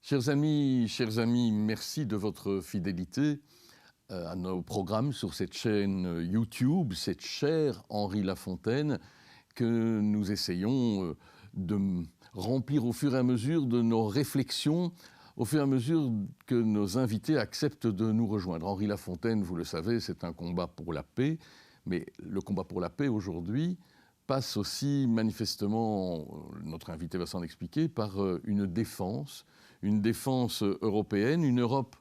Chers amis, merci de votre fidélité à nos programmes sur cette chaîne YouTube, cette chère Henri Lafontaine, que nous essayons de remplir au fur et à mesure de nos réflexions, au fur et à mesure que nos invités acceptent de nous rejoindre. Henri Lafontaine, vous le savez, c'est un combat pour la paix, mais le combat pour la paix aujourd'hui passe aussi manifestement, notre invité va s'en expliquer, par une défense européenne, une Europe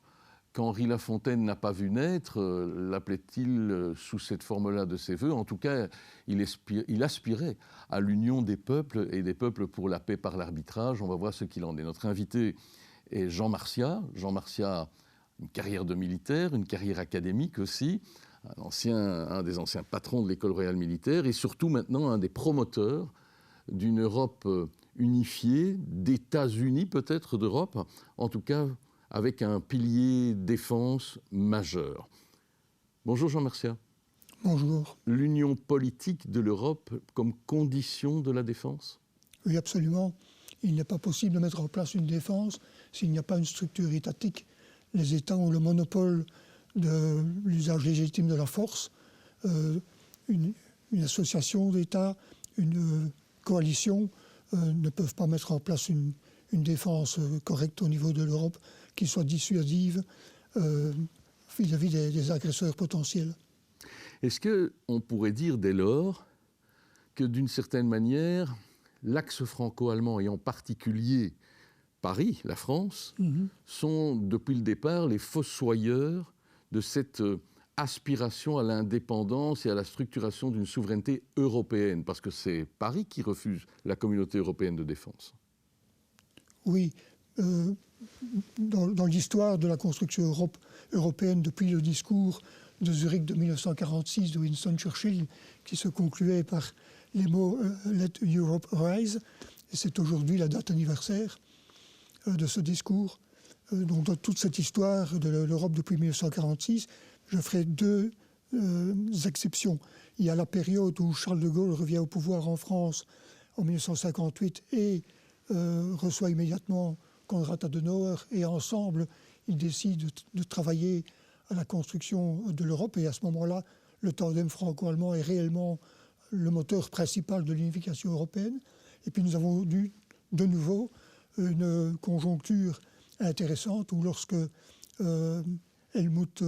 qu'Henri Lafontaine n'a pas vu naître, l'appelait-il sous cette forme-là de ses voeux. En tout cas, il aspirait à l'union des peuples et des peuples pour la paix par l'arbitrage. On va voir ce qu'il en est. Notre invité est Jean Martiat. Jean Martiat, une carrière de militaire, une carrière académique aussi, un des anciens patrons de l'École royale militaire et surtout maintenant un des promoteurs d'une Europe unifiée, d'États unis peut-être d'Europe, en tout cas avec un pilier défense majeur. Bonjour Jean Martiat. Bonjour. L'union politique de l'Europe comme condition de la défense ? Oui, absolument. Il n'est pas possible de mettre en place une défense s'il n'y a pas une structure étatique. Les États ont le monopole de l'usage légitime de la force. Une association d'États, une coalition ne peuvent pas mettre en place une défense correcte au niveau de l'Europe qui soit dissuasive vis-à-vis des agresseurs potentiels. Est-ce qu'on pourrait dire dès lors que d'une certaine manière, l'axe franco-allemand et en particulier Paris, la France, sont depuis le départ les fossoyeurs de cette aspiration à l'indépendance et à la structuration d'une souveraineté européenne, parce que c'est Paris qui refuse la communauté européenne de défense. Oui, dans l'histoire de la construction européenne, depuis le discours de Zurich de 1946 de Winston Churchill, qui se concluait par les mots « Let Europe rise », et c'est aujourd'hui la date anniversaire de ce discours. Donc, dans toute cette histoire de l'Europe depuis 1946, je ferai deux exceptions. Il y a la période où Charles de Gaulle revient au pouvoir en France en 1958 et reçoit immédiatement Konrad Adenauer, et ensemble, ils décident de travailler à la construction de l'Europe. Et à ce moment-là, le tandem franco-allemand est réellement le moteur principal de l'unification européenne. Et puis nous avons eu de nouveau une conjoncture intéressante où lorsque Helmut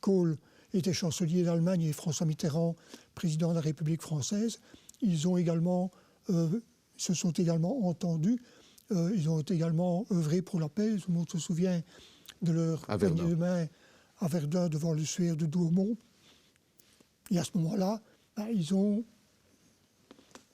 Kohl était chancelier d'Allemagne et François Mitterrand président de la République française, ils se sont également entendus, ils ont également œuvré pour la paix. Tout le monde se souvient de leur poignée de main à Verdun devant le suaire de Douaumont. Et à ce moment-là, ils ont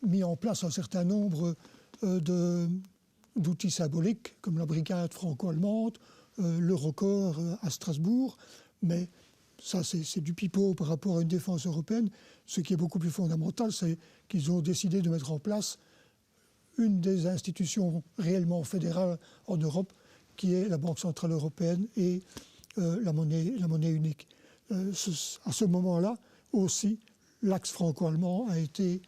mis en place un certain nombre d'outils symboliques, comme la brigade franco-allemande, l'Eurocorps à Strasbourg, mais ça c'est du pipeau par rapport à une défense européenne. Ce qui est beaucoup plus fondamental, c'est qu'ils ont décidé de mettre en place une des institutions réellement fédérales en Europe, qui est la Banque centrale européenne et la monnaie unique. À ce moment-là aussi, l'axe franco-allemand a été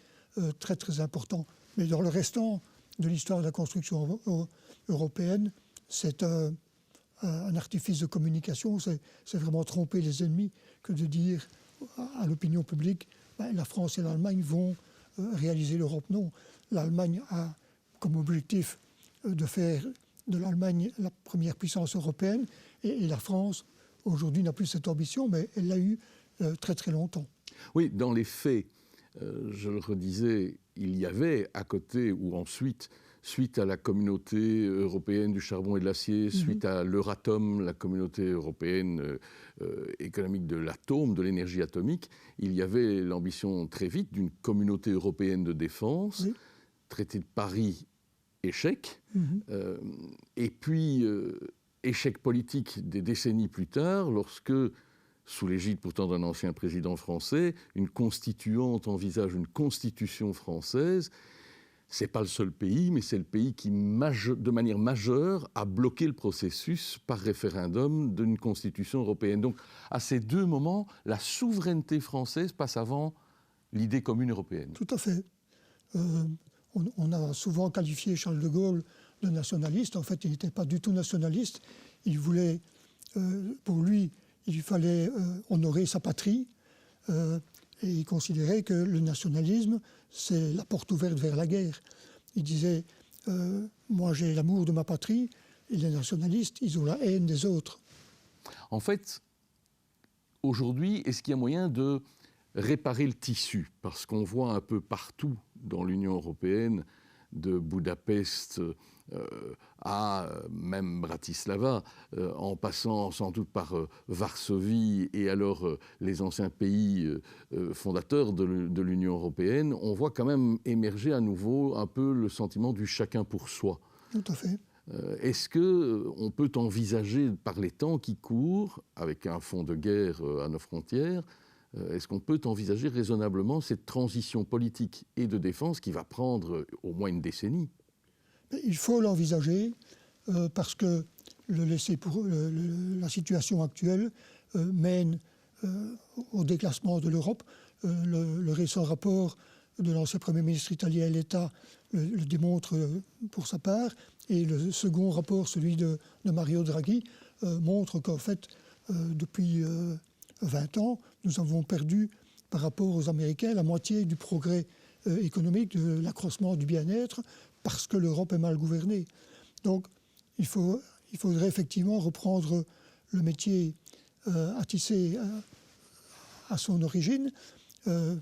très très important. Mais dans le restant de l'histoire de la construction européenne, c'est un artifice de communication, c'est vraiment tromper les ennemis que de dire à l'opinion publique la France et l'Allemagne vont réaliser l'Europe. Non, l'Allemagne a comme objectif de faire de l'Allemagne la première puissance européenne et la France aujourd'hui n'a plus cette ambition, mais elle l'a eu très très longtemps. Oui, dans les faits, je le redisais, il y avait à côté ou ensuite, suite à la communauté européenne du charbon et de l'acier, suite à l'Euratom, la communauté européenne économique de l'atome, de l'énergie atomique, il y avait l'ambition très vite d'une communauté européenne de défense, traité de Paris, échec, et puis échec politique des décennies plus tard, lorsque, sous l'égide pourtant d'un ancien président français, une constituante envisage une constitution française. C'est pas le seul pays, mais c'est le pays qui, de manière majeure, a bloqué le processus par référendum d'une constitution européenne. Donc, à ces deux moments, la souveraineté française passe avant l'idée commune européenne. Tout à fait. On a souvent qualifié Charles de Gaulle de nationaliste. En fait, il n'était pas du tout nationaliste. Il voulait, pour lui, il fallait honorer sa patrie. Et il considérait que le nationalisme, c'est la porte ouverte vers la guerre. Il disait, moi j'ai l'amour de ma patrie, et les nationalistes, ils ont la haine des autres. En fait, aujourd'hui, est-ce qu'il y a moyen de réparer le tissu? Parce qu'on voit un peu partout dans l'Union européenne, de Budapest à même Bratislava, en passant sans doute par Varsovie et alors les anciens pays fondateurs de l'Union européenne, on voit quand même émerger à nouveau un peu le sentiment du chacun pour soi. Tout à fait. Est-ce qu'on peut envisager, par les temps qui courent, avec un fond de guerre à nos frontières, est-ce qu'on peut envisager raisonnablement cette transition politique et de défense qui va prendre au moins une décennie? Il faut l'envisager parce que la situation actuelle mène au déclassement de l'Europe. Le récent rapport de l'ancien Premier ministre italien Letta le démontre pour sa part. Et le second rapport, celui de Mario Draghi, montre qu'en fait, depuis 20 ans, nous avons perdu, par rapport aux Américains, la moitié du progrès économique, de l'accroissement du bien-être, parce que l'Europe est mal gouvernée. Donc, il faudrait effectivement reprendre le métier à tisser à son origine,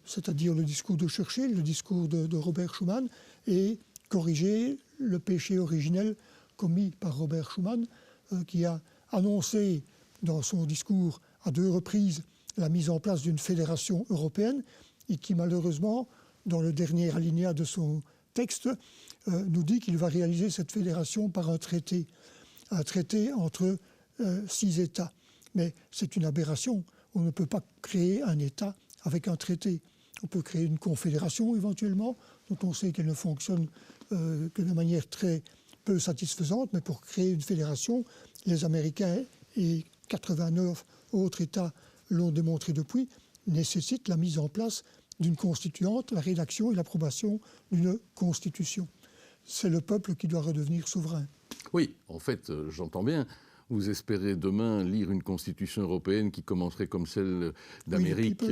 c'est-à-dire le discours de Churchill, le discours de Robert Schuman, et corriger le péché originel commis par Robert Schuman, qui a annoncé dans son discours à 2 reprises la mise en place d'une fédération européenne et qui malheureusement, dans le dernier alinéa de son texte, nous dit qu'il va réaliser cette fédération par un traité entre 6 États. Mais c'est une aberration. On ne peut pas créer un État avec un traité. On peut créer une confédération éventuellement, dont on sait qu'elle ne fonctionne que de manière très peu satisfaisante, mais pour créer une fédération, les Américains et 89 autres États l'ont démontré depuis, nécessitent la mise en place d'une constituante, la rédaction et l'approbation d'une constitution. C'est le peuple qui doit redevenir souverain. Oui, en fait, j'entends bien. Vous espérez demain lire une constitution européenne qui commencerait comme celle d'Amérique.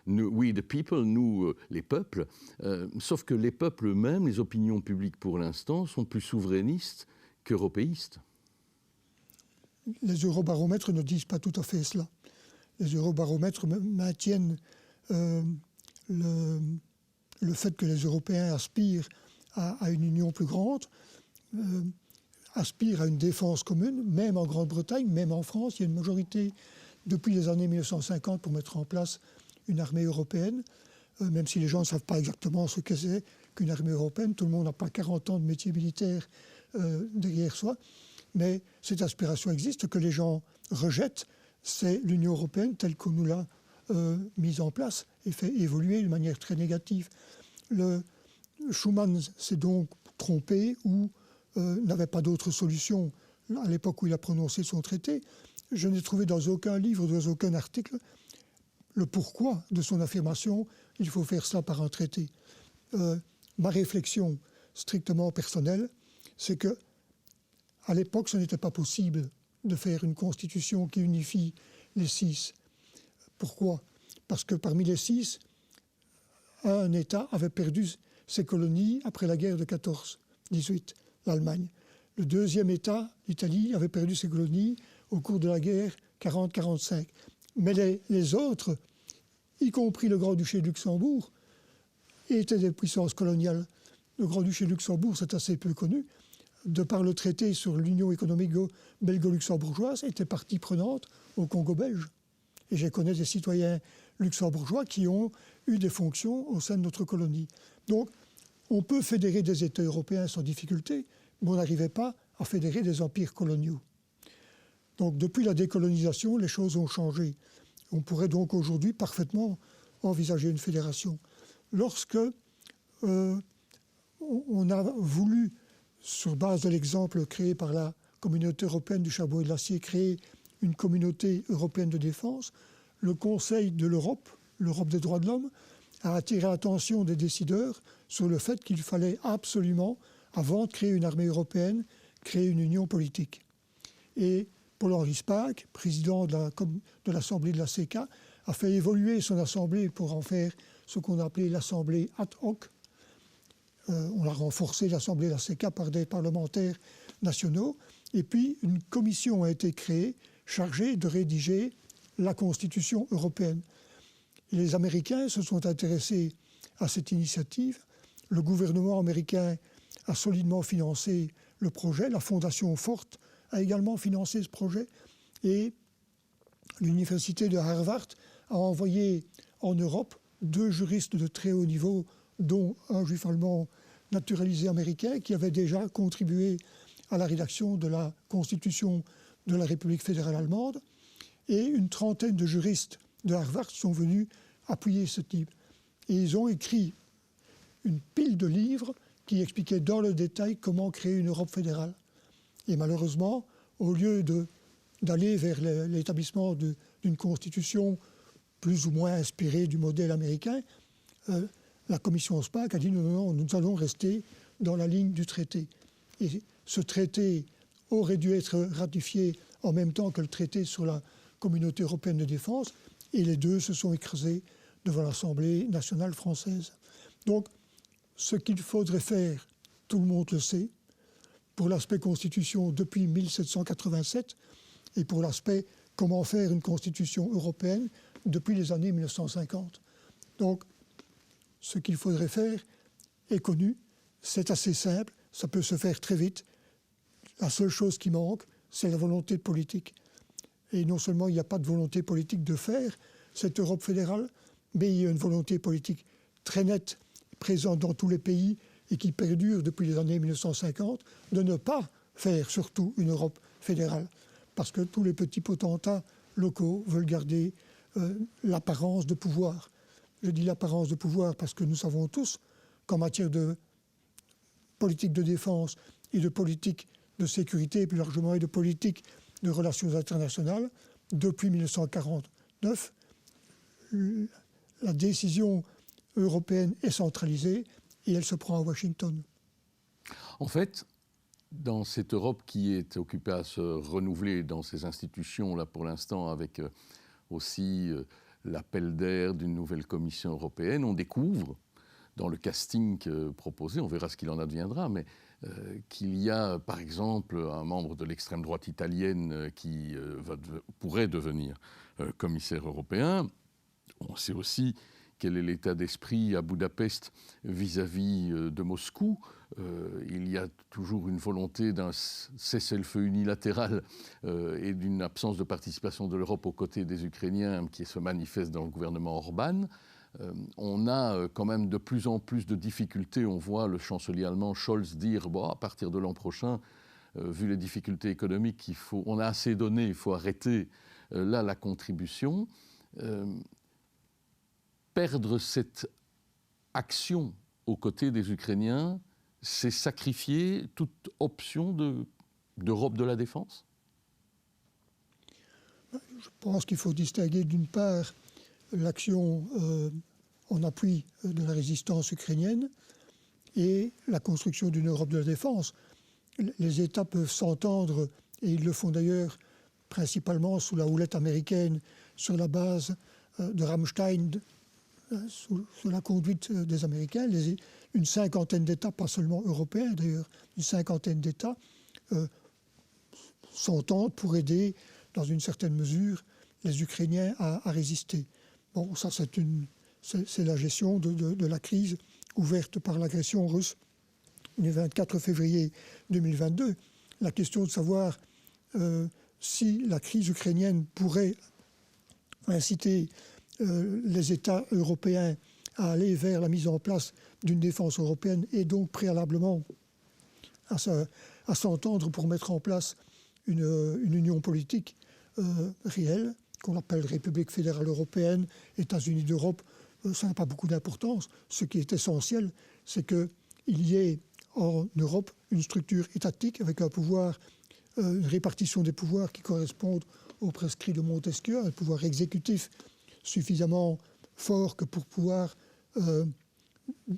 We the people, nous, les peuples. Sauf que les peuples eux-mêmes, les opinions publiques pour l'instant, sont plus souverainistes qu'européistes. Les eurobaromètres ne disent pas tout à fait cela. Les eurobaromètres maintiennent le fait que les Européens aspirent à une union plus grande, aspirent à une défense commune, même en Grande-Bretagne, même en France. Il y a une majorité depuis les années 1950 pour mettre en place une armée européenne, même si les gens ne savent pas exactement ce que c'est qu'une armée européenne. Tout le monde n'a pas 40 ans de métier militaire derrière soi. Mais cette aspiration existe. Ce que les gens rejettent, c'est l'Union européenne telle qu'on nous l'a mise en place et fait évoluer de manière très négative. Schuman s'est donc trompé ou n'avait pas d'autre solution à l'époque où il a prononcé son traité. Je n'ai trouvé dans aucun livre, dans aucun article, le pourquoi de son affirmation « il faut faire cela par un traité ». Ma réflexion strictement personnelle, c'est que à l'époque, ce n'était pas possible de faire une constitution qui unifie les 6. Pourquoi? Parce que parmi les 6, un État avait perdu ses colonies après la guerre de 14-18, l'Allemagne. Le deuxième État, l'Italie, avait perdu ses colonies au cours de la guerre 40-45. Mais les autres, y compris le Grand-Duché de Luxembourg, étaient des puissances coloniales. Le Grand-Duché de Luxembourg, c'est assez peu connu, de par le traité sur l'union économique belgo-luxembourgeoise, était partie prenante au Congo belge. Et je connais des citoyens luxembourgeois qui ont eu des fonctions au sein de notre colonie. Donc, on peut fédérer des États européens sans difficulté, mais on n'arrivait pas à fédérer des empires coloniaux. Donc, depuis la décolonisation, les choses ont changé. On pourrait donc aujourd'hui parfaitement envisager une fédération. Lorsque on a voulu, sur base de l'exemple créé par la Communauté européenne du charbon et de l'acier, créer une communauté européenne de défense, le Conseil de l'Europe, l'Europe des droits de l'homme, a attiré l'attention des décideurs sur le fait qu'il fallait absolument avant de créer une armée européenne, créer une union politique. Et Paul-Henri Spaak, président de l'Assemblée de la CECA, a fait évoluer son assemblée pour en faire ce qu'on appelait l'Assemblée ad hoc. On a renforcé l'Assemblée de la CECA par des parlementaires nationaux. Et puis, une commission a été créée chargée de rédiger la Constitution européenne. Et les Américains se sont intéressés à cette initiative. Le gouvernement américain a solidement financé le projet. La Fondation Ford a également financé ce projet. Et l'université de Harvard a envoyé en Europe 2 juristes de très haut niveau, dont un juif allemand naturalisé américain qui avait déjà contribué à la rédaction de la Constitution de la République fédérale allemande. Et une trentaine de juristes de Harvard sont venus appuyer ce type. Et ils ont écrit une pile de livres qui expliquaient dans le détail comment créer une Europe fédérale. Et malheureusement, au lieu d'aller vers l'établissement d'une constitution plus ou moins inspirée du modèle américain, la commission Spaak a dit non, nous allons rester dans la ligne du traité. Et ce traité aurait dû être ratifié en même temps que le traité sur la Communauté européenne de défense, et les deux se sont écrasés devant l'Assemblée nationale française. Donc, ce qu'il faudrait faire, tout le monde le sait, pour l'aspect constitution depuis 1787, et pour l'aspect comment faire une constitution européenne depuis les années 1950. Donc, ce qu'il faudrait faire est connu, c'est assez simple, ça peut se faire très vite. La seule chose qui manque, c'est la volonté politique. Et non seulement il n'y a pas de volonté politique de faire cette Europe fédérale, mais il y a une volonté politique très nette, présente dans tous les pays et qui perdure depuis les années 1950, de ne pas faire surtout une Europe fédérale. Parce que tous les petits potentats locaux veulent garder l'apparence de pouvoir. Je dis l'apparence de pouvoir parce que nous savons tous qu'en matière de politique de défense et de politique de sécurité, et plus largement et de politique de relations internationales, depuis 1949, la décision européenne est centralisée et elle se prend à Washington. En fait, dans cette Europe qui est occupée à se renouveler dans ses institutions, là pour l'instant, avec aussi l'appel d'air d'une nouvelle Commission européenne, on découvre, dans le casting proposé, on verra ce qu'il en adviendra, mais qu'il y a, par exemple, un membre de l'extrême droite italienne qui pourrait devenir commissaire européen. On sait aussi quel est l'état d'esprit à Budapest vis-à-vis de Moscou. Il y a toujours une volonté d'un cessez-le-feu unilatéral et d'une absence de participation de l'Europe aux côtés des Ukrainiens qui se manifeste dans le gouvernement Orban. On a quand même de plus en plus de difficultés. On voit le chancelier allemand Scholz dire à partir de l'an prochain, vu les difficultés économiques, on a assez donné, il faut arrêter là la contribution. Perdre cette action aux côtés des Ukrainiens, c'est sacrifier toute option d'Europe de la défense ? Je pense qu'il faut distinguer d'une part l'action en appui de la résistance ukrainienne et la construction d'une Europe de la défense. Les États peuvent s'entendre, et ils le font d'ailleurs principalement sous la houlette américaine, sur la base de Ramstein, sous la conduite des Américains. Une cinquantaine d'États, pas seulement européens d'ailleurs, une cinquantaine d'États s'entendent pour aider, dans une certaine mesure, les Ukrainiens à résister. Bon, ça c'est la gestion de la crise ouverte par l'agression russe du 24 février 2022. La question de savoir si la crise ukrainienne pourrait inciter les États européens à aller vers la mise en place d'une défense européenne et donc préalablement à s'entendre pour mettre en place une union politique réelle, qu'on appelle République fédérale européenne, États-Unis d'Europe, ça n'a pas beaucoup d'importance. Ce qui est essentiel, c'est qu'il y ait en Europe une structure étatique avec un pouvoir, une répartition des pouvoirs qui correspondent aux prescrits de Montesquieu, un pouvoir exécutif suffisamment fort que pour pouvoir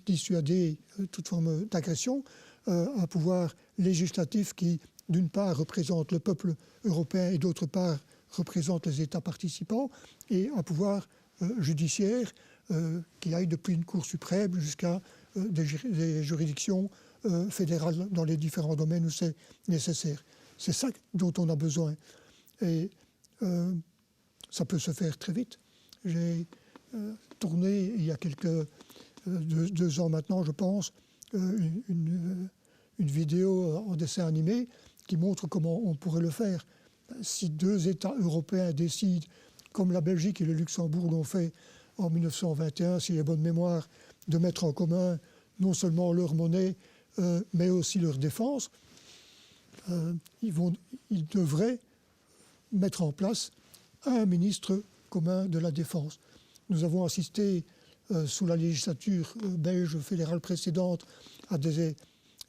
dissuader toute forme d'agression, un pouvoir législatif qui, d'une part, représente le peuple européen et d'autre part, représente les États participants, et un pouvoir judiciaire qui aille depuis une Cour suprême jusqu'à des juridictions fédérales dans les différents domaines où c'est nécessaire. C'est ça dont on a besoin. Et ça peut se faire très vite. J'ai tourné, il y a deux ans maintenant, je pense, une vidéo en dessin animé qui montre comment on pourrait le faire. Si deux États européens décident, comme la Belgique et le Luxembourg l'ont fait en 1921, si j'ai bonne mémoire, de mettre en commun non seulement leur monnaie, mais aussi leur défense, ils devraient mettre en place un ministre commun de la Défense. Nous avons assisté, sous la législature belge fédérale précédente, à des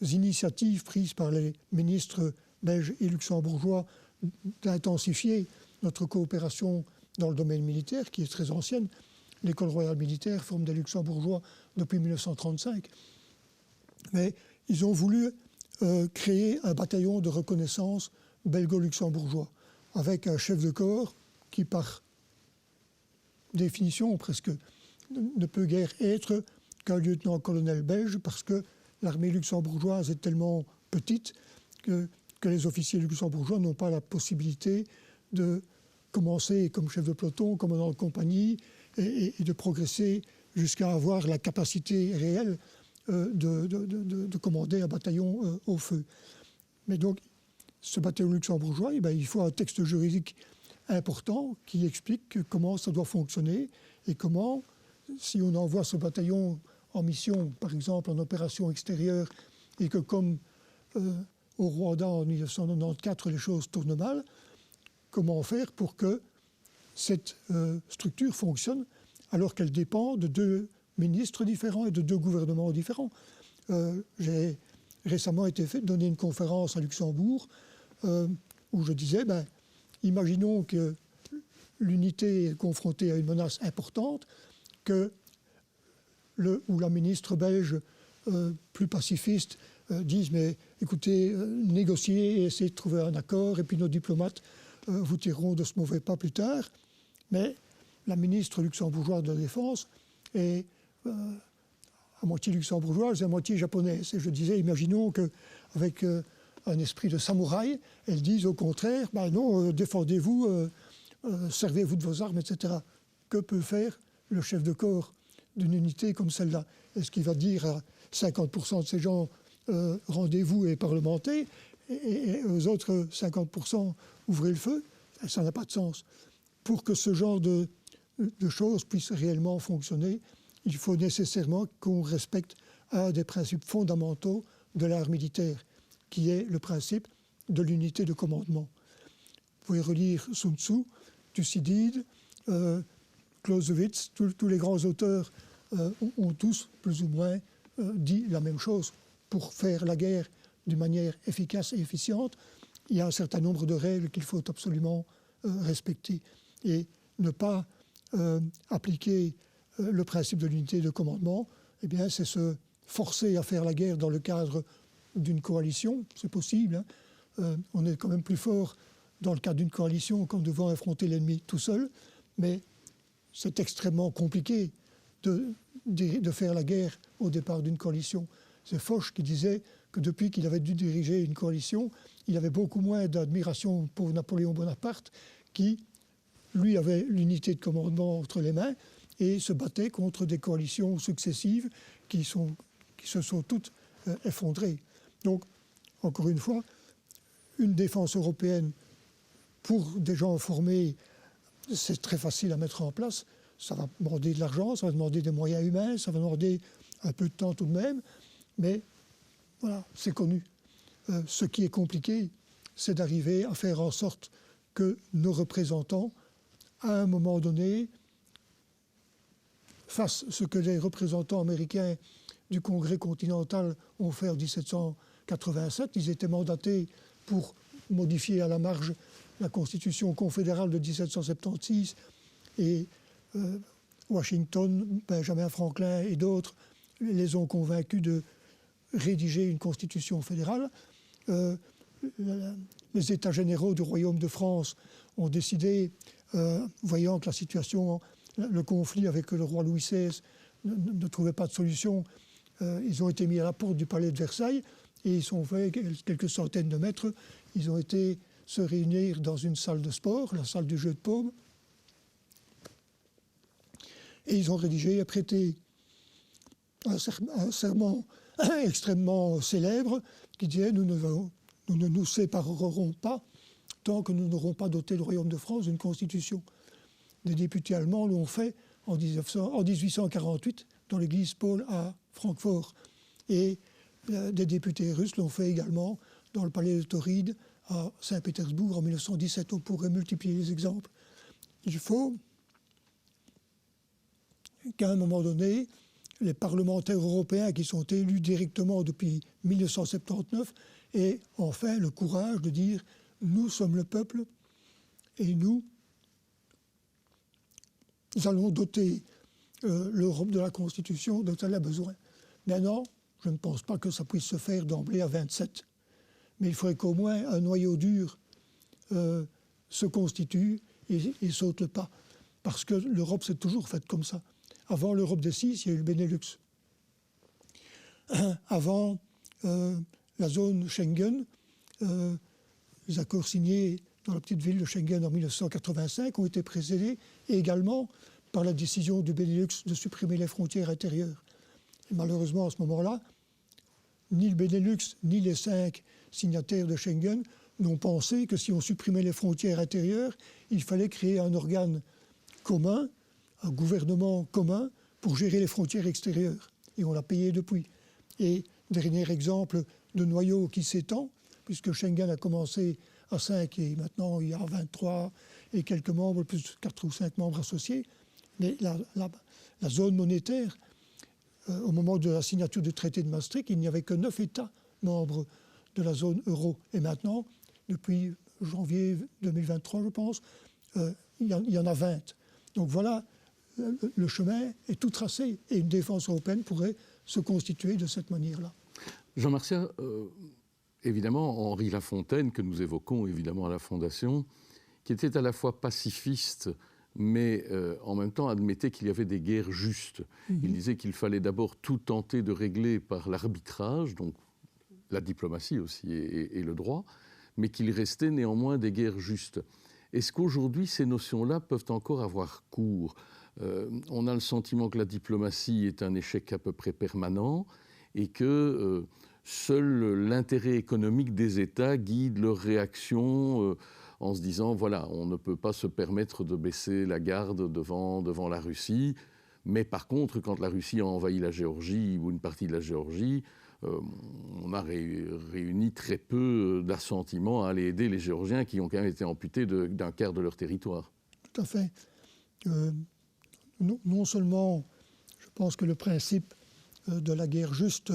initiatives prises par les ministres belges et luxembourgeois d'intensifier notre coopération dans le domaine militaire, qui est très ancienne. L'École royale militaire forme des luxembourgeois depuis 1935. Mais ils ont voulu créer un bataillon de reconnaissance belgo-luxembourgeois, avec un chef de corps qui, par définition presque, ne peut guère être qu'un lieutenant-colonel belge, parce que l'armée luxembourgeoise est tellement petite que les officiers luxembourgeois n'ont pas la possibilité de commencer comme chef de peloton, commandant de compagnie, et de progresser jusqu'à avoir la capacité réelle de commander un bataillon au feu. Mais donc, ce bataillon luxembourgeois, il faut un texte juridique important qui explique comment ça doit fonctionner et comment, si on envoie ce bataillon en mission, par exemple en opération extérieure, et que comme au Rwanda en 1994, les choses tournent mal, comment faire pour que cette structure fonctionne alors qu'elle dépend de deux ministres différents et de deux gouvernements différents. J'ai récemment donné une conférence à Luxembourg où je disais, imaginons que l'unité est confrontée à une menace importante, où la ministre belge plus pacifiste dise, mais écoutez, négociez et essayez de trouver un accord, et puis nos diplomates vous tireront de ce mauvais pas plus tard. Mais la ministre luxembourgeoise de la Défense est à moitié luxembourgeoise et à moitié japonaise. Et je disais, imaginons qu'avec un esprit de samouraï, elle dise au contraire, non, défendez-vous, servez-vous de vos armes, etc. Que peut faire le chef de corps d'une unité comme celle-là? Est-ce qu'il va dire à 50% de ces gens, rendez-vous et parlementez, et aux autres 50%, ouvrez le feu? Ça n'a pas de sens. Pour que ce genre de choses puissent réellement fonctionner, il faut nécessairement qu'on respecte un des principes fondamentaux de l'art militaire, qui est le principe de l'unité de commandement. Vous pouvez relire Sun Tzu, Thucydide, Clausewitz, tous les grands auteurs ont tous plus ou moins dit la même chose. Pour faire la guerre d'une manière efficace et efficiente, il y a un certain nombre de règles qu'il faut absolument respecter. Et ne pas appliquer le principe de l'unité de commandement, c'est se forcer à faire la guerre dans le cadre d'une coalition. C'est possible. On est quand même plus fort dans le cadre d'une coalition qu'en devant affronter l'ennemi tout seul. Mais c'est extrêmement compliqué de faire la guerre au départ d'une coalition. C'est Foch qui disait que depuis qu'il avait dû diriger une coalition, il avait beaucoup moins d'admiration pour Napoléon Bonaparte, qui, lui, avait l'unité de commandement entre les mains et se battait contre des coalitions successives qui se sont toutes effondrées. Donc, encore une fois, une défense européenne pour des gens formés, c'est très facile à mettre en place. Ça va demander de l'argent, ça va demander des moyens humains, ça va demander un peu de temps tout de même, mais voilà, c'est connu. Ce qui est compliqué, c'est d'arriver à faire en sorte que nos représentants, à un moment donné, fassent ce que les représentants américains du Congrès continental ont fait en 1787. Ils étaient mandatés pour modifier à la marge la Constitution confédérale de 1776 et Washington, Benjamin Franklin et d'autres les ont convaincus de rédiger une constitution fédérale. Les États généraux du Royaume de France ont décidé, voyant que la situation, le conflit avec le roi Louis XVI ne trouvait pas de solution, ils ont été mis à la porte du palais de Versailles et ils sont fait quelques centaines de mètres. Ils ont été se réunir dans une salle de sport, la salle du jeu de paume, et ils ont rédigé et prêté un serment extrêmement célèbre qui disait « Nous ne nous séparerons pas tant que nous n'aurons pas doté le Royaume de France d'une constitution ». Des députés allemands l'ont fait en 1848 dans l'église Paul à Francfort. Et des députés russes l'ont fait également dans le palais de Tauride à Saint-Pétersbourg en 1917. On pourrait multiplier les exemples. Il faut qu'à un moment donné, les parlementaires européens qui sont élus directement depuis 1979 aient enfin le courage de dire « Nous sommes le peuple et nous allons doter l'Europe de la Constitution dont elle a besoin ». Maintenant, je ne pense pas que ça puisse se faire d'emblée à 27. Mais il faudrait qu'au moins un noyau dur se constitue et saute le pas. Parce que l'Europe s'est toujours faite comme ça. Avant l'Europe des 6, il y a eu le Benelux. Avant la zone Schengen, les accords signés dans la petite ville de Schengen en 1985 ont été précédés également par la décision du Benelux de supprimer les frontières intérieures. Et malheureusement, à ce moment-là, ni le Benelux, ni les 5 signataires de Schengen n'ont pensé que si on supprimait les frontières intérieures, il fallait créer un organe commun, un gouvernement commun pour gérer les frontières extérieures. Et on l'a payé depuis. Et dernier exemple de noyau qui s'étend, puisque Schengen a commencé à 5 et maintenant il y a 23 et quelques membres, plus 4 ou 5 membres associés. Mais la zone monétaire, au moment de la signature du traité de Maastricht, il n'y avait que 9 États membres de la zone euro. Et maintenant, depuis janvier 2023, je pense, il y en a 20. Donc voilà, le chemin est tout tracé et une défense européenne pourrait se constituer de cette manière-là. Jean Martial, évidemment, Henri Lafontaine, que nous évoquons évidemment à la Fondation, qui était à la fois pacifiste, mais en même temps admettait qu'il y avait des guerres justes. Il disait qu'il fallait d'abord tout tenter de régler par l'arbitrage, donc la diplomatie aussi et le droit, mais qu'il restait néanmoins des guerres justes. Est-ce qu'aujourd'hui, ces notions-là peuvent encore avoir cours ? On a le sentiment que la diplomatie est un échec à peu près permanent et que seul l'intérêt économique des États guide leur réaction en se disant, voilà, on ne peut pas se permettre de baisser la garde devant la Russie, mais par contre, quand la Russie a envahi la Géorgie ou une partie de la Géorgie, on a réuni très peu d'assentiments à aller aider les Géorgiens qui ont quand même été amputés d'un quart de leur territoire. Tout à fait. Non seulement, je pense que le principe de la guerre juste,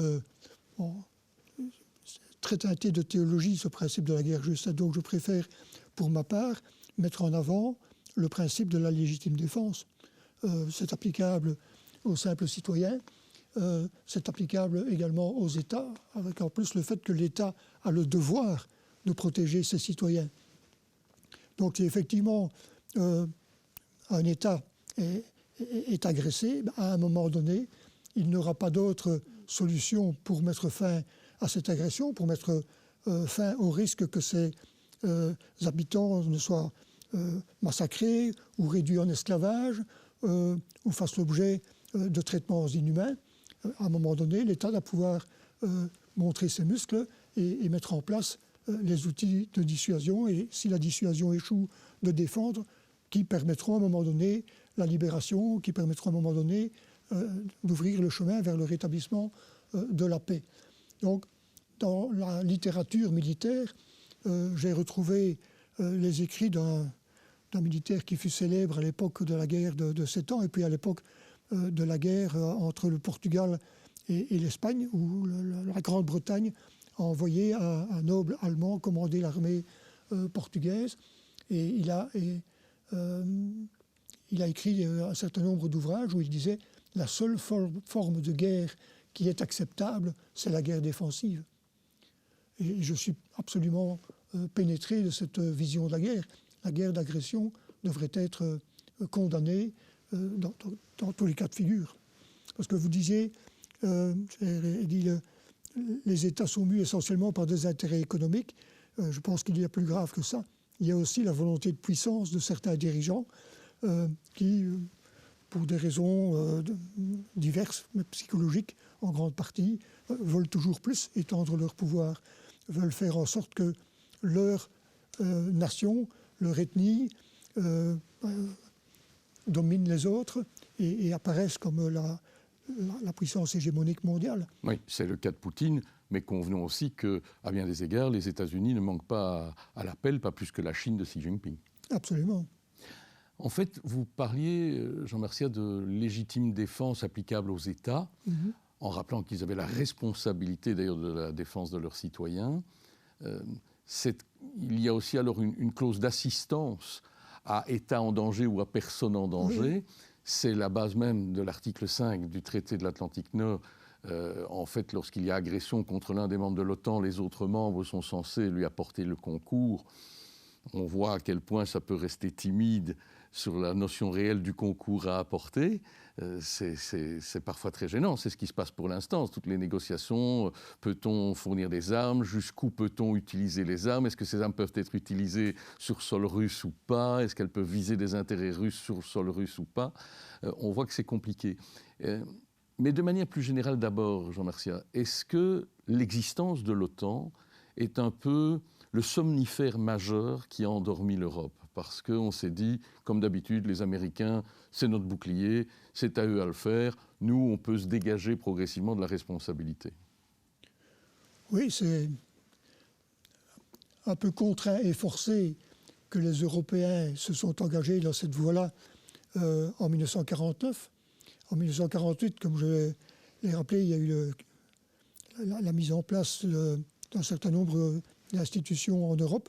très teinté de théologie, ce principe de la guerre juste, donc je préfère, pour ma part, mettre en avant le principe de la légitime défense. C'est applicable aux simples citoyens, c'est applicable également aux États, avec en plus le fait que l'État a le devoir de protéger ses citoyens. Donc si effectivement un État est agressé, à un moment donné, il n'aura pas d'autre solution pour mettre fin à cette agression, pour mettre fin au risque que ses habitants ne soient massacrés ou réduits en esclavage ou fassent l'objet de traitements inhumains. À un moment donné, l'État doit pouvoir montrer ses muscles et mettre en place les outils de dissuasion, et si la dissuasion échoue, de défendre, qui permettront à un moment donné la libération, qui permettront à un moment donné d'ouvrir le chemin vers le rétablissement de la paix. Donc, dans la littérature militaire, j'ai retrouvé les écrits d'un militaire qui fut célèbre à l'époque de la guerre de 7 ans, et puis à l'époque de la guerre entre le Portugal et l'Espagne, où la Grande-Bretagne a envoyé un noble allemand commander l'armée portugaise. Et il a écrit un certain nombre d'ouvrages où il disait « La seule forme de guerre qui est acceptable, c'est la guerre défensive. Et je suis absolument pénétré de cette vision de la guerre. La guerre d'agression devrait être condamnée dans tous les cas de figure. Parce que vous disiez, j'ai dit, les États sont mus essentiellement par des intérêts économiques. Je pense qu'il y a plus grave que ça. Il y a aussi la volonté de puissance de certains dirigeants qui, pour des raisons diverses, mais psychologiques en grande partie, veulent toujours plus étendre leur pouvoir, veulent faire en sorte que leur nation, leur ethnie domine les autres et apparaissent comme la puissance hégémonique mondiale. Oui, c'est le cas de Poutine, mais convenons aussi qu'à bien des égards, les États-Unis ne manquent pas à l'appel, pas plus que la Chine de Xi Jinping. Absolument. En fait, vous parliez, Jean Merciat, de légitime défense applicable aux États, en rappelant qu'ils avaient la responsabilité d'ailleurs de la défense de leurs citoyens. Il y a aussi alors une clause d'assistance à État en danger ou à personne en danger. C'est la base même de l'article 5 du traité de l'Atlantique Nord. En fait, lorsqu'il y a agression contre l'un des membres de l'OTAN, les autres membres sont censés lui apporter le concours. On voit à quel point ça peut rester timide sur la notion réelle du concours à apporter. C'est parfois très gênant. C'est ce qui se passe pour l'instant. Toutes les négociations, peut-on fournir des armes? Jusqu'où peut-on utiliser les armes? Est-ce que ces armes peuvent être utilisées sur sol russe ou pas? Est-ce qu'elles peuvent viser des intérêts russes sur sol russe ou pas? On voit que c'est compliqué. Mais de manière plus générale d'abord, Jean Merciat, est-ce que l'existence de l'OTAN est un peu le somnifère majeur qui a endormi l'Europe? Parce qu'on s'est dit, comme d'habitude, les Américains, c'est notre bouclier, c'est à eux à le faire. Nous, on peut se dégager progressivement de la responsabilité. Oui, c'est un peu contraint et forcé que les Européens se sont engagés dans cette voie-là en 1949. En 1948, comme je l'ai rappelé, il y a eu la mise en place d'un certain nombre d'institutions en Europe,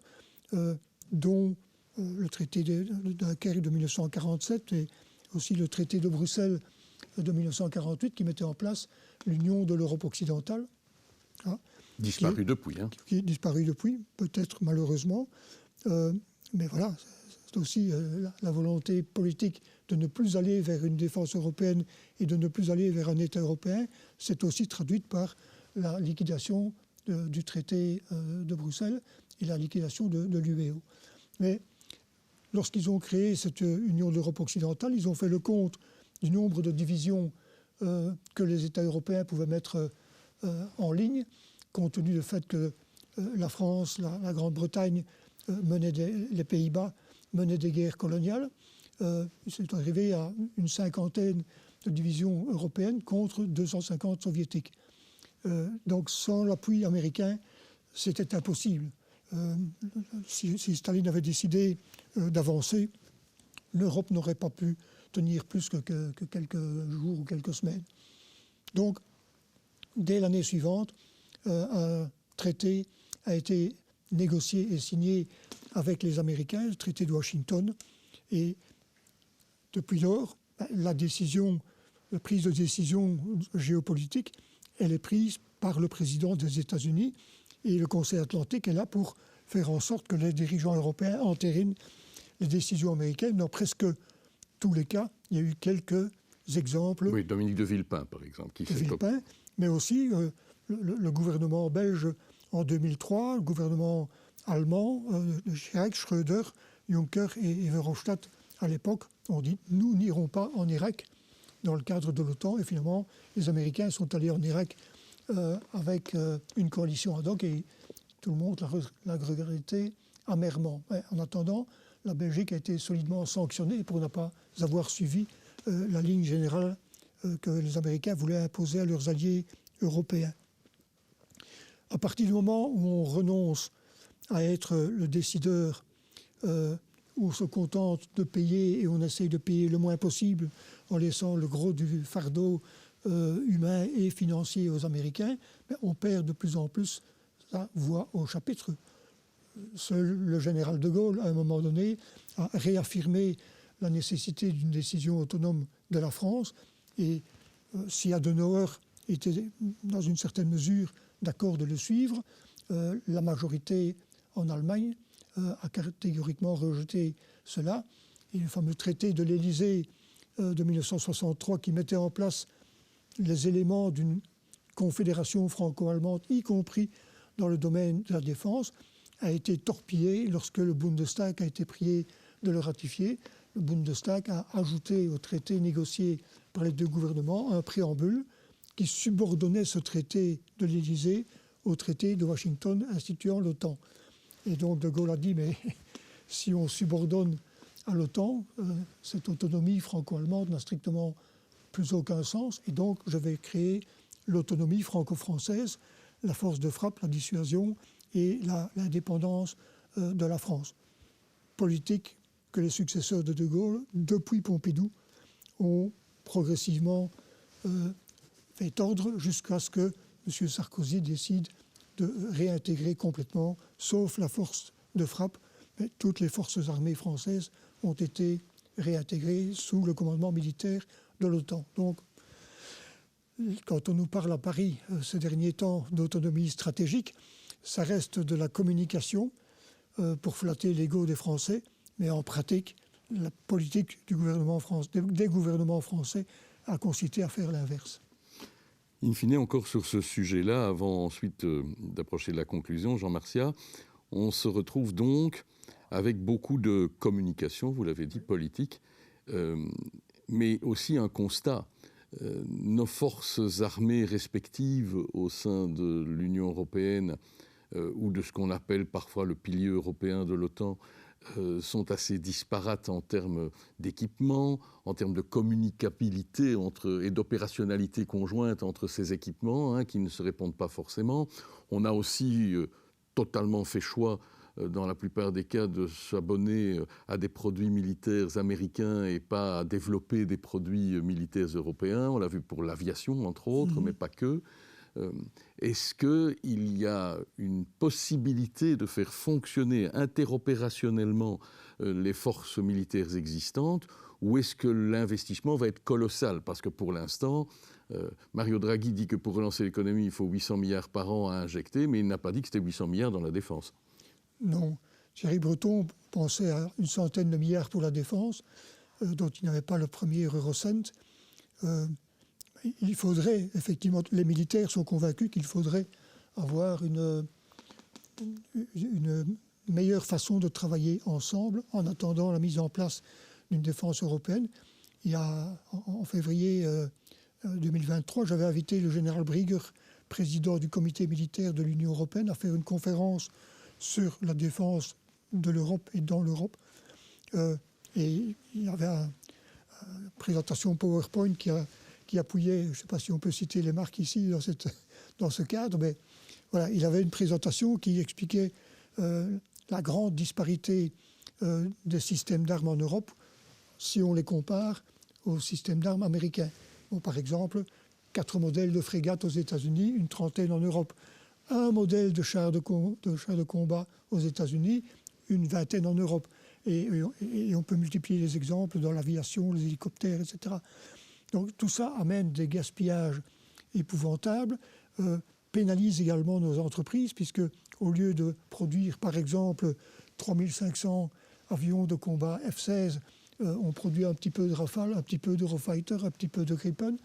dont le traité de Dunkerque de 1947 et aussi le traité de Bruxelles de 1948 qui mettait en place l'Union de l'Europe occidentale. Disparu depuis. Qui est disparu depuis, peut-être malheureusement. Mais voilà, c'est aussi la volonté politique de ne plus aller vers une défense européenne et de ne plus aller vers un État européen. C'est aussi traduite par la liquidation du traité de Bruxelles et la liquidation de l'UEO. Mais lorsqu'ils ont créé cette Union de l'Europe occidentale, ils ont fait le compte du nombre de divisions que les États européens pouvaient mettre en ligne, compte tenu du fait que la France, la Grande-Bretagne, les Pays-Bas menaient des guerres coloniales. C'est arrivé à une cinquantaine de divisions européennes contre 250 soviétiques. Donc sans l'appui américain, c'était impossible. Si Staline avait décidé d'avancer, l'Europe n'aurait pas pu tenir plus que quelques jours ou quelques semaines. Donc, dès l'année suivante, un traité a été négocié et signé avec les Américains, le traité de Washington. Et depuis lors, la prise de décision géopolitique, elle est prise par le président des États-Unis. Et le Conseil atlantique est là pour faire en sorte que les dirigeants européens entérinent les décisions américaines. Dans presque tous les cas, il y a eu quelques exemples. Oui, Dominique de Villepin, par exemple. Mais aussi le gouvernement belge en 2003, le gouvernement allemand, Chirac, Schröder, Juncker et Verhofstadt à l'époque ont dit « nous n'irons pas en Irak dans le cadre de l'OTAN ». Et finalement, les Américains sont allés en Irak avec une coalition ad hoc et tout le monde l'a regretté amèrement. Mais en attendant, la Belgique a été solidement sanctionnée pour ne pas avoir suivi la ligne générale que les Américains voulaient imposer à leurs alliés européens. À partir du moment où on renonce à être le décideur, où on se contente de payer et on essaye de payer le moins possible en laissant le gros du fardeau humain et financier aux Américains, on perd de plus en plus sa voix au chapitre. Seul le général de Gaulle, à un moment donné, a réaffirmé la nécessité d'une décision autonome de la France. Et si Adenauer étaient dans une certaine mesure d'accord de le suivre. La majorité en Allemagne a catégoriquement rejeté cela. Et le fameux traité de l'Élysée de 1963 qui mettait en place les éléments d'une confédération franco-allemande, y compris dans le domaine de la défense, a été torpillé lorsque le Bundestag a été prié de le ratifier. Le Bundestag a ajouté au traité négocié par les deux gouvernements un préambule qui subordonnait ce traité de l'Élysée au traité de Washington instituant l'OTAN. Et donc De Gaulle a dit, mais si on subordonne à l'OTAN, cette autonomie franco-allemande n'a strictement plus aucun sens. Et donc je vais créer l'autonomie franco-française, la force de frappe, la dissuasion et l'indépendance de la France. Politique que les successeurs de Gaulle, depuis Pompidou, ont progressivement fait tordre jusqu'à ce que M. Sarkozy décide de réintégrer complètement, sauf la force de frappe, mais toutes les forces armées françaises ont été réintégrées sous le commandement militaire de l'OTAN. Donc, quand on nous parle à Paris ces derniers temps d'autonomie stratégique, ça reste de la communication pour flatter l'ego des Français, mais en pratique, la politique du gouvernement des gouvernements français a consisté à faire l'inverse. In fine, encore sur ce sujet-là, avant ensuite d'approcher de la conclusion, Jean Martiat, on se retrouve donc avec beaucoup de communication, vous l'avez dit, politique, mais aussi un constat. Nos forces armées respectives au sein de l'Union européenne ou de ce qu'on appelle parfois le pilier européen de l'OTAN sont assez disparates en termes d'équipement, en termes de communicabilité et d'opérationnalité conjointe entre ces équipements qui ne se répondent pas forcément. On a aussi totalement fait choix dans la plupart des cas, de s'abonner à des produits militaires américains et pas à développer des produits militaires européens. On l'a vu pour l'aviation, entre autres, mais pas que. Est-ce qu'il y a une possibilité de faire fonctionner interopérationnellement les forces militaires existantes, ou est-ce que l'investissement va être colossal? Parce que pour l'instant, Mario Draghi dit que pour relancer l'économie, il faut 800 milliards par an à injecter, mais il n'a pas dit que c'était 800 milliards dans la défense. Non. Thierry Breton pensait à une centaine de milliards pour la défense, dont il n'avait pas le premier eurocent. Il faudrait, effectivement, les militaires sont convaincus qu'il faudrait avoir une meilleure façon de travailler ensemble en attendant la mise en place d'une défense européenne. Il y a, en février 2023, j'avais invité le général Brigger, président du comité militaire de l'Union européenne, à faire une conférence sur la défense de l'Europe et dans l'Europe. Et il y avait une présentation PowerPoint qui appuyait, je ne sais pas si on peut citer les marques ici dans ce cadre, mais voilà, il avait une présentation qui expliquait la grande disparité des systèmes d'armes en Europe si on les compare aux systèmes d'armes américains. Bon, par exemple, 4 modèles de frégates aux États-Unis, une trentaine en Europe. Un modèle de char de combat aux États-Unis, une vingtaine en Europe. Et on peut multiplier les exemples dans l'aviation, les hélicoptères, etc. Donc tout ça amène des gaspillages épouvantables, pénalise également nos entreprises, puisque au lieu de produire, par exemple, 3500 avions de combat F-16, on produit un petit peu de Rafale, un petit peu d'Eurofighter, un petit peu de Gripen.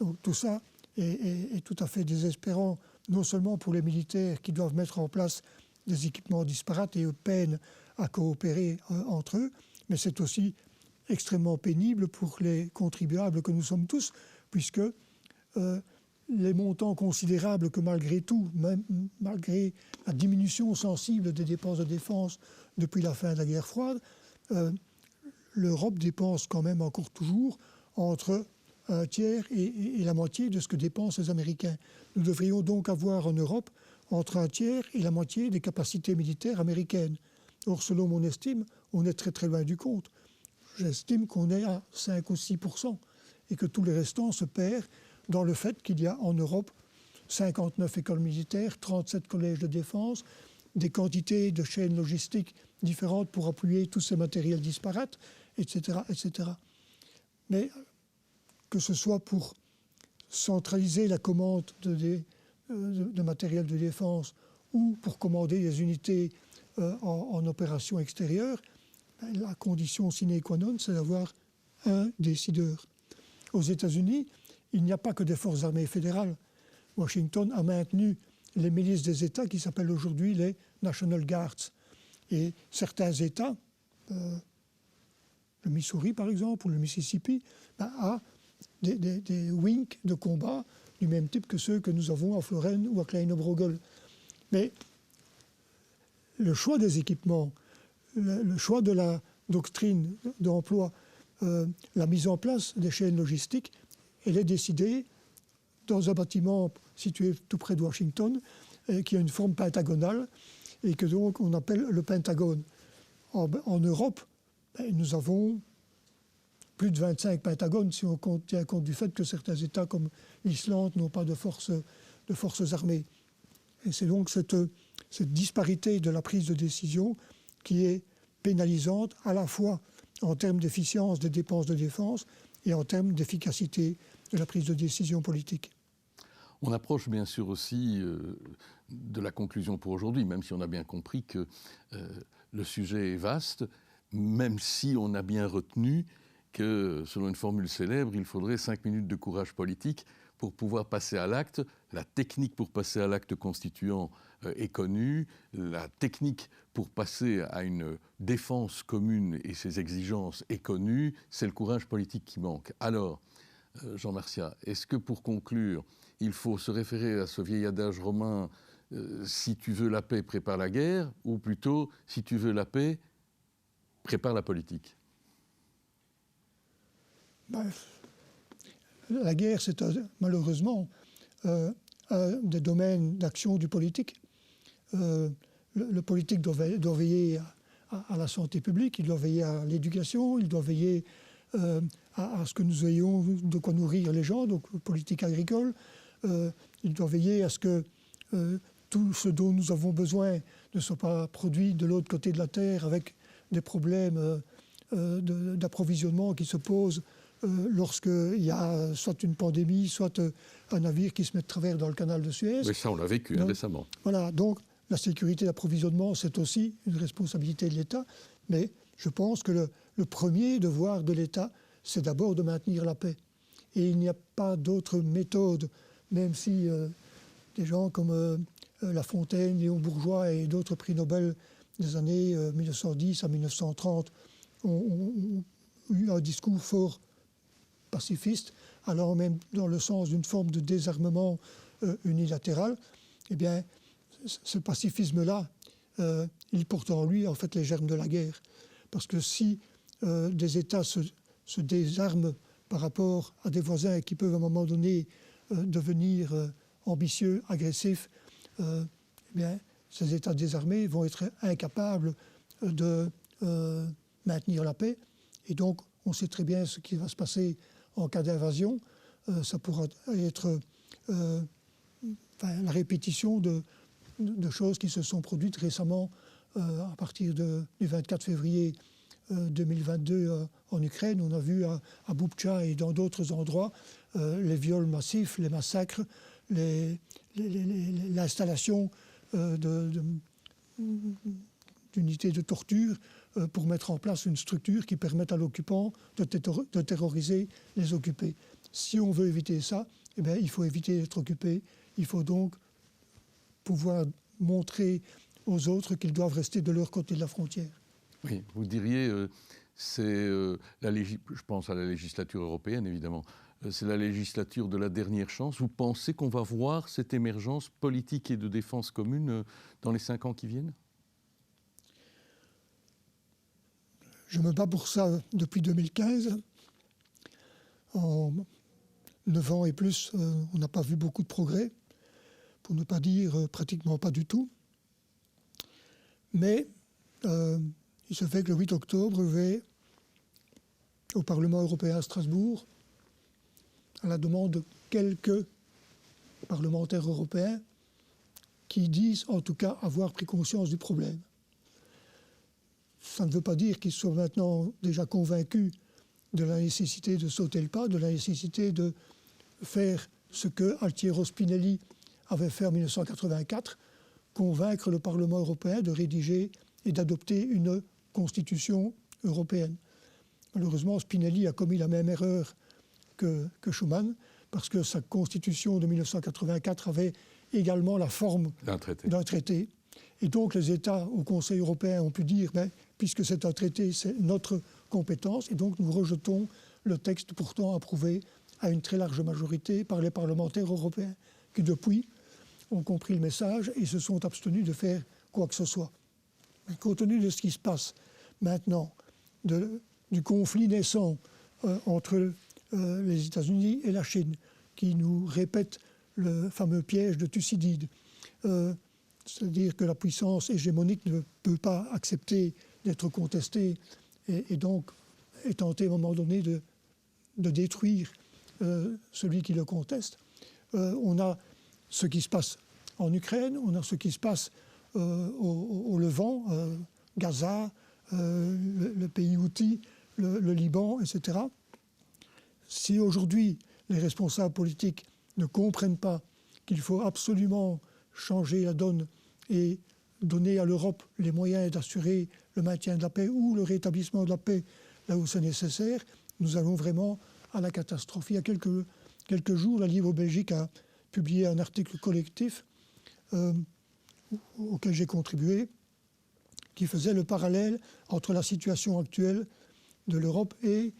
Donc tout ça est tout à fait désespérant, non seulement pour les militaires qui doivent mettre en place des équipements disparates et peinent à coopérer entre eux, mais c'est aussi extrêmement pénible pour les contribuables que nous sommes tous, puisque les montants considérables que malgré tout, même malgré la diminution sensible des dépenses de défense depuis la fin de la guerre froide, l'Europe dépense quand même encore toujours entre un tiers et la moitié de ce que dépensent les Américains. Nous devrions donc avoir en Europe entre un tiers et la moitié des capacités militaires américaines. Or, selon mon estime, on est très très loin du compte. J'estime qu'on est à 5 ou 6% et que tout le restant se perd dans le fait qu'il y a en Europe 59 écoles militaires, 37 collèges de défense, des quantités de chaînes logistiques différentes pour appuyer tous ces matériels disparates, etc., etc. Mais que ce soit pour centraliser la commande de matériel de défense ou pour commander des unités en opération extérieure, la condition sine qua non, c'est d'avoir un décideur. Aux États-Unis, il n'y a pas que des forces armées fédérales. Washington a maintenu les milices des États qui s'appellent aujourd'hui les National Guards. Et certains États, le Missouri par exemple, ou le Mississippi, a des wings de combat du même type que ceux que nous avons à Florène ou à Kleine-Brogel. Mais le choix des équipements, le choix de la doctrine d'emploi, la mise en place des chaînes logistiques, elle est décidée dans un bâtiment situé tout près de Washington, qui a une forme pentagonale et que donc on appelle le Pentagone. En Europe, nous avons plus de 25 pentagones si on tient compte du fait que certains États comme l'Islande n'ont pas de forces armées. Et c'est donc cette disparité de la prise de décision qui est pénalisante à la fois en termes d'efficience des dépenses de défense et en termes d'efficacité de la prise de décision politique. On approche bien sûr aussi de la conclusion pour aujourd'hui, même si on a bien compris que le sujet est vaste, même si on a bien retenu que, selon une formule célèbre, il faudrait 5 minutes de courage politique pour pouvoir passer à l'acte. La technique pour passer à l'acte constituant est connue. La technique pour passer à une défense commune et ses exigences est connue. C'est le courage politique qui manque. Alors, Jean Marcia, est-ce que pour conclure, il faut se référer à ce vieil adage romain si tu veux la paix, prépare la guerre, ou plutôt, si tu veux la paix, prépare la politique? La guerre, c'est malheureusement un des domaines d'action du politique. Le politique doit veiller à la santé publique, il doit veiller à l'éducation, il doit veiller à ce que nous ayons de quoi nourrir les gens, donc politique agricole. Il doit veiller à ce que tout ce dont nous avons besoin ne soit pas produit de l'autre côté de la Terre avec des problèmes d'approvisionnement qui se posent lorsqu'il y a soit une pandémie, soit un navire qui se met de travers dans le canal de Suez. Oui, ça on l'a vécu récemment. Voilà, donc la sécurité d'approvisionnement, c'est aussi une responsabilité de l'État, mais je pense que le premier devoir de l'État, c'est d'abord de maintenir la paix. Et il n'y a pas d'autre méthode, même si des gens comme La Fontaine, Léon Bourgeois et d'autres prix Nobel des années 1910 à 1930 ont eu un discours fort pacifiste, allant même dans le sens d'une forme de désarmement unilatéral. Eh bien, ce pacifisme-là, il porte en lui en fait les germes de la guerre. Parce que si des États se désarment par rapport à des voisins qui peuvent à un moment donné devenir ambitieux, agressifs, eh bien, ces États désarmés vont être incapables de maintenir la paix. Et donc, on sait très bien ce qui va se passer en cas d'invasion. Ça pourra être la répétition de choses qui se sont produites récemment à partir du 24 février 2022 en Ukraine. On a vu à Boubtcha et dans d'autres endroits les viols massifs, les massacres, l'installation d'unités de torture pour mettre en place une structure qui permette à l'occupant de terroriser les occupés. Si on veut éviter ça, eh bien, il faut éviter d'être occupé. Il faut donc pouvoir montrer aux autres qu'ils doivent rester de leur côté de la frontière. Oui, vous diriez, je pense à la législature européenne évidemment, c'est la législature de la dernière chance. Vous pensez qu'on va voir cette émergence politique et de défense commune dans les 5 ans qui viennent? Je me bats pour ça depuis 2015. En 9 ans et plus, on n'a pas vu beaucoup de progrès, pour ne pas dire pratiquement pas du tout. Mais il se fait que le 8 octobre, je vais au Parlement européen à Strasbourg, à la demande de quelques parlementaires européens qui disent en tout cas avoir pris conscience du problème. Ça ne veut pas dire qu'ils soient maintenant déjà convaincus de la nécessité de sauter le pas, de la nécessité de faire ce que Altiero Spinelli avait fait en 1984, convaincre le Parlement européen de rédiger et d'adopter une constitution européenne. Malheureusement, Spinelli a commis la même erreur que Schuman, parce que sa constitution de 1984 avait également la forme d'un traité. Et donc les États au Conseil européen ont pu dire, puisque c'est un traité, c'est notre compétence, et donc nous rejetons le texte pourtant approuvé à une très large majorité par les parlementaires européens, qui depuis ont compris le message et se sont abstenus de faire quoi que ce soit. Mais compte tenu de ce qui se passe maintenant, du conflit naissant entre les États-Unis et la Chine, qui nous répète le fameux piège de Thucydide, c'est-à-dire que la puissance hégémonique ne peut pas accepter d'être contestée et donc est tentée à un moment donné de détruire celui qui le conteste. On a ce qui se passe en Ukraine, on a ce qui se passe au Levant, Gaza, le pays Houthi, le Liban, etc. Si aujourd'hui les responsables politiques ne comprennent pas qu'il faut absolument changer la donne et donner à l'Europe les moyens d'assurer le maintien de la paix ou le rétablissement de la paix là où c'est nécessaire, nous allons vraiment à la catastrophe. Il y a quelques jours, la Livre Belgique a publié un article collectif auquel j'ai contribué, qui faisait le parallèle entre la situation actuelle de l'Europe et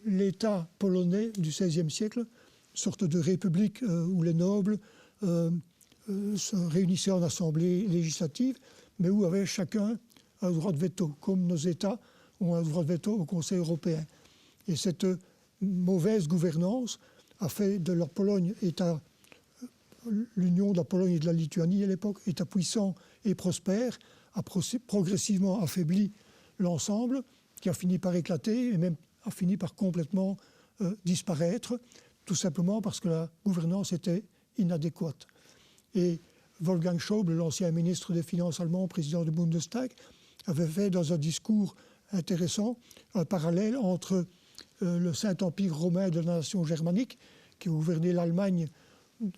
l'État polonais du XVIe siècle, une sorte de république où les nobles se réunissaient en assemblée législative, mais où avait chacun un droit de veto, comme nos États ont un droit de veto au Conseil européen. Et cette mauvaise gouvernance a fait de la Pologne État, l'union de la Pologne et de la Lituanie à l'époque, État puissant et prospère, a progressivement affaibli l'ensemble, qui a fini par éclater et même a fini par complètement disparaître, tout simplement parce que la gouvernance était inadéquate. Et Wolfgang Schäuble, l'ancien ministre des Finances allemand, président du Bundestag, avait fait dans un discours intéressant un parallèle entre le Saint-Empire romain de la nation germanique, qui a gouverné l'Allemagne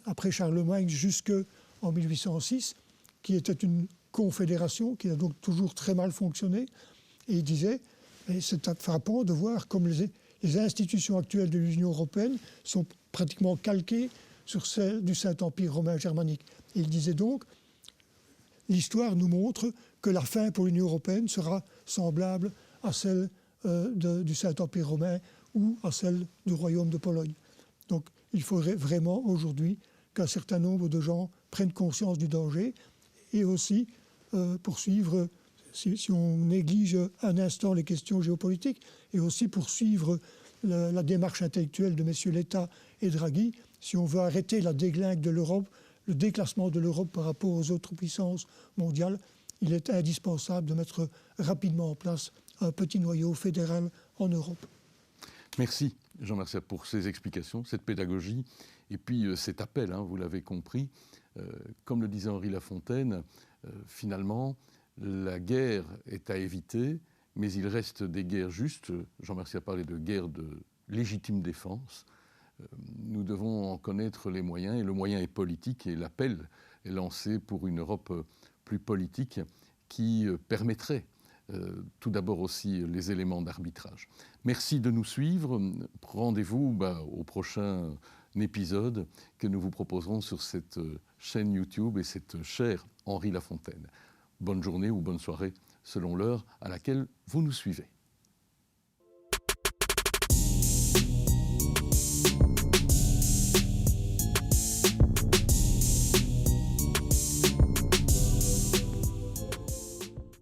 après Charlemagne jusqu'en 1806, qui était une confédération qui a donc toujours très mal fonctionné. Et il disait, c'est frappant de voir comme les institutions actuelles de l'Union européenne sont pratiquement calquées sur celles du Saint-Empire romain germanique. Et il disait donc, l'histoire nous montre que la fin pour l'Union européenne sera semblable à celle du Saint-Empire romain ou à celle du Royaume de Pologne. Donc il faudrait vraiment aujourd'hui qu'un certain nombre de gens prennent conscience du danger et aussi poursuivre, si on néglige un instant les questions géopolitiques, et aussi poursuivre la démarche intellectuelle de messieurs Letta et Draghi, si on veut arrêter la déglingue de l'Europe, le déclassement de l'Europe par rapport aux autres puissances mondiales, il est indispensable de mettre rapidement en place un petit noyau fédéral en Europe. Merci Jean Mercier pour ces explications, cette pédagogie et puis cet appel, vous l'avez compris. Comme le disait Henri Lafontaine, finalement, la guerre est à éviter, mais il reste des guerres justes. Jean Mercier a parlé de guerre de légitime défense. Nous devons en connaître les moyens, et le moyen est politique, et l'appel est lancé pour une Europe plus politique qui permettrait tout d'abord aussi les éléments d'arbitrage. Merci de nous suivre. Rendez-vous au prochain épisode que nous vous proposerons sur cette chaîne YouTube et cette chaire Henri Lafontaine. Bonne journée ou bonne soirée selon l'heure à laquelle vous nous suivez.